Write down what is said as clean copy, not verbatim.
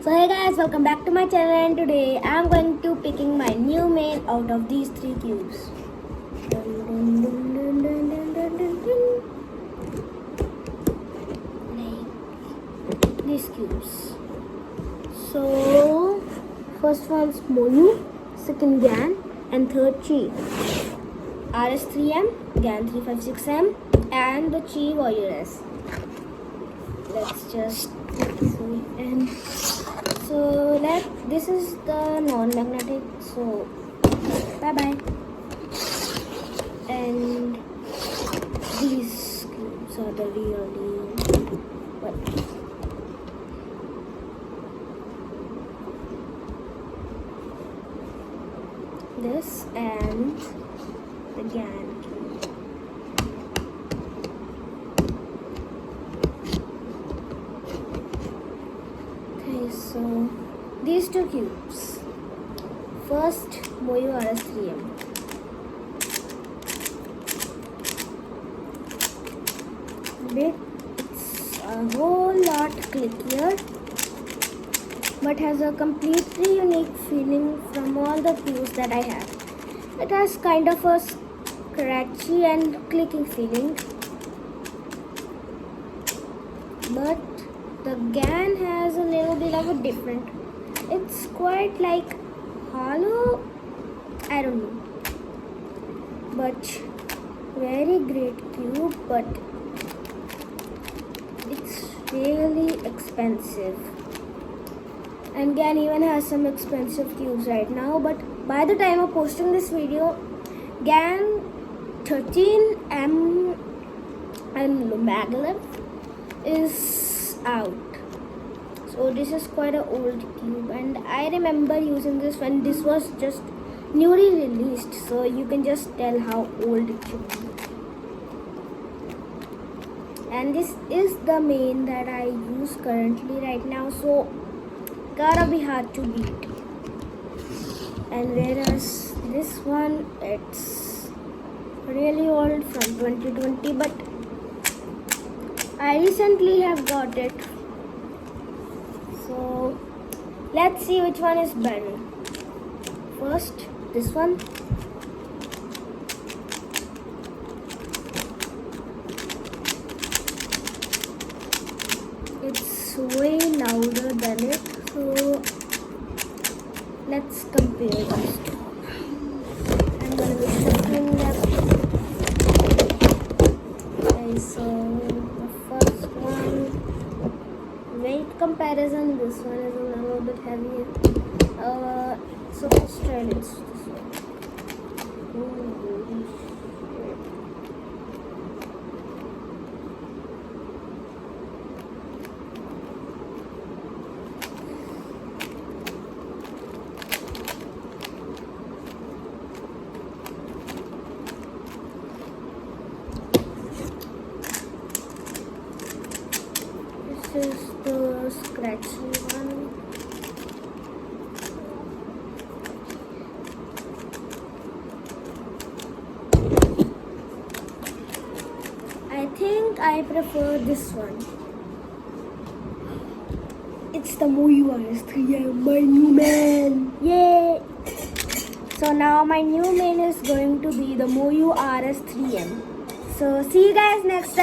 So hey guys, welcome back to my channel, and today I'm going to picking my new main out of these three cubes. Dun, dun, dun, dun, dun, dun, dun, dun, dun. Like these cubes. So first one's Moyu, second Gan, and third Chi. RS3M, Gan 356M, and the Chi Warrior S. Let's just put this away. And so this is the non-magnetic. So bye bye. And these cubes are the really what? This and the GAN cube. Okay, so these two cubes. First, Moyu RS3M. It's a whole lot clickier, but has a completely unique feeling from all the cubes that I have. It has kind of a scratchy and clicking feeling, but the GAN has a little bit of a different. It's quite like hollow, I don't know, but very great cube, but it's really expensive. And GAN even has some expensive cubes right now, but by the time of posting this video, GAN 13M and Maglev is out. So this is quite an old cube, and I remember using this when this was just newly released, so you can just tell how old it should be. And this is the main that I use currently right now, so gotta be hard to beat. And whereas this one, it's really old from 2020, but I recently have got it. So let's see which one is better. First, this one. It's way louder than it, so let's compare these two. I'm gonna be shuffling them. Okay, so the first one, weight comparison, this one is a little bit heavier. So let's try this one. Holy shit. This is the scratchy one. I think I prefer this one. It's the Moyu RS3M, my new man. Yay! So now my new main is going to be the Moyu RS3M. So see you guys next time.